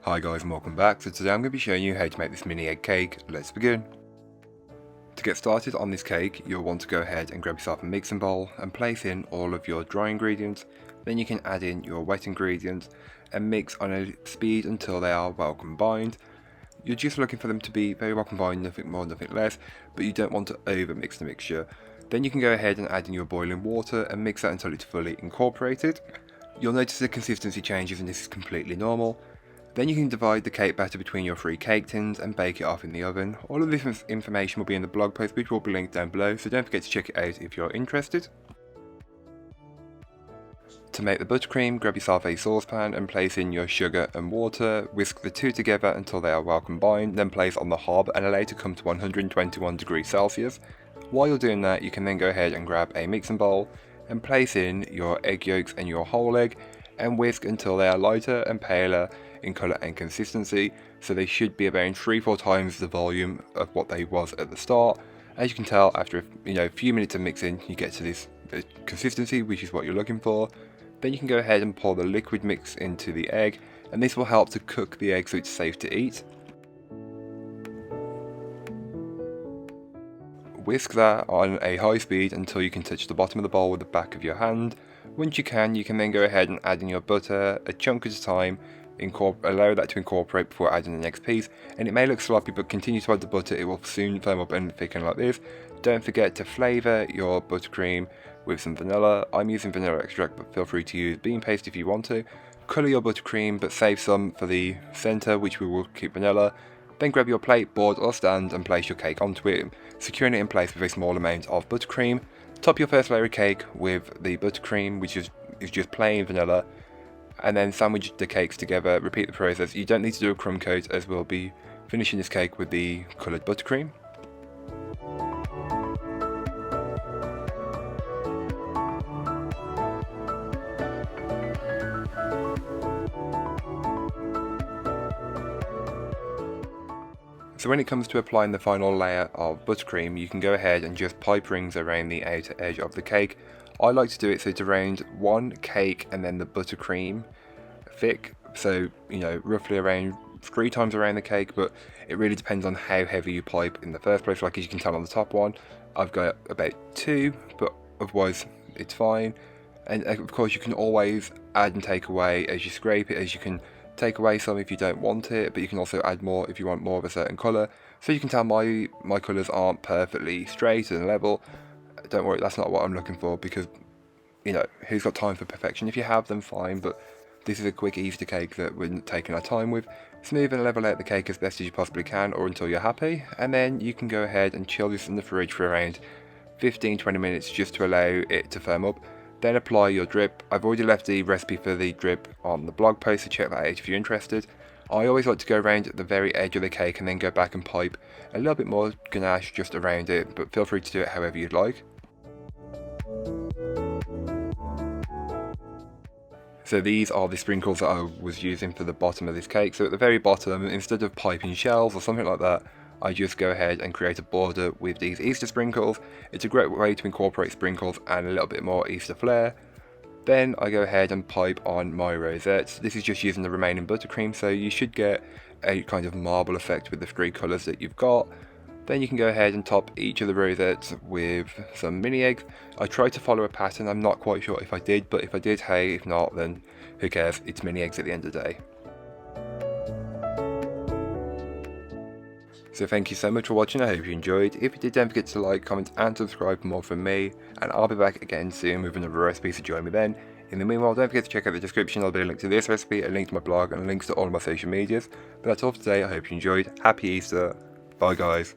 Hi guys and welcome back. So today I'm going to be showing you how to make this mini egg cake. Let's begin. To get started on this cake, you'll want to go ahead and grab yourself a mixing bowl and place in all of your dry ingredients. Then you can add in your wet ingredients and mix on a speed until they are well combined. You're just looking for them to be very well combined, nothing more, nothing less, but you don't want to over mix the mixture. Then you can go ahead and add in your boiling water and mix that until it's fully incorporated. You'll notice the consistency changes and this is completely normal. Then you can divide the cake batter between your 3 cake tins and bake it off in the oven. All of this information will be in the blog post, which will be linked down below, so don't forget to check it out if you're interested. To make the buttercream, grab yourself a saucepan and place in your sugar and water, whisk the two together until they are well combined, then place on the hob and allow it to come to 121 degrees Celsius. While you're doing that, you can then go ahead and grab a mixing bowl and place in your egg yolks and your whole egg and whisk until they are lighter and paler in colour and consistency, so they should be about 3-4 times the volume of what they was at the start. As you can tell, after a few minutes of mixing, you get to this consistency, which is what you're looking for. Then you can go ahead and pour the liquid mix into the egg, and this will help to cook the egg so it's safe to eat. Whisk that on a high speed until you can touch the bottom of the bowl with the back of your hand. Once you can then go ahead and add in your butter, a chunk at a time. Allow that to incorporate before adding the next piece, and it may look sloppy, but continue to add the butter, it will soon firm up and thicken like this. Don't forget to flavour your buttercream with some vanilla. I'm using vanilla extract, but feel free to use bean paste if you want to. Colour your buttercream, but save some for the centre, which we will keep vanilla. Then grab your plate, board or stand and place your cake onto it, securing it in place with a small amount of buttercream. Top your first layer of cake with the buttercream, which is just plain vanilla, and then sandwich the cakes together. Repeat the process. You don't need to do a crumb coat, as we'll be finishing this cake with the coloured buttercream. So when it comes to applying the final layer of buttercream, you can go ahead and just pipe rings around the outer edge of the cake. I like to do it so it's around one cake and then the buttercream thick, so roughly around 3 times around the cake, but it really depends on how heavy you pipe in the first place. Like as you can tell on the top one, I've got about 2, but otherwise it's fine. And of course you can always add and take away as you scrape it, as you can take away some if you don't want it, but you can also add more if you want more of a certain colour. So you can tell my colours aren't perfectly straight and level. Don't worry, that's not what I'm looking for, because who's got time for perfection? If you have them, fine, but this is a quick Easter cake that we're taking our time with. Smooth and level out the cake as best as you possibly can, or until you're happy, and then you can go ahead and chill this in the fridge for around 15-20 minutes just to allow it to firm up. Then apply your drip. I've already left the recipe for the drip on the blog post, so check that out if you're interested. I always like to go around the very edge of the cake and then go back and pipe a little bit more ganache just around it, but feel free to do it however you'd like. So these are the sprinkles that I was using for the bottom of this cake. So at the very bottom, instead of piping shells or something like that, I just go ahead and create a border with these Easter sprinkles. It's a great way to incorporate sprinkles and a little bit more Easter flair. Then I go ahead and pipe on my rosettes. This is just using the remaining buttercream, so you should get a kind of marble effect with the 3 colours that you've got. Then you can go ahead and top each of the rosettes with some mini eggs. I tried to follow a pattern, I'm not quite sure if I did, but if I did, hey, if not, then who cares, it's mini eggs at the end of the day. So thank you so much for watching, I hope you enjoyed. If you did, don't forget to like, comment and subscribe for more from me, and I'll be back again soon with another recipe, so join me then. In the meanwhile, don't forget to check out the description, there'll be a link to this recipe, a link to my blog, and links to all of my social medias. But that's all for today, I hope you enjoyed. Happy Easter, bye guys.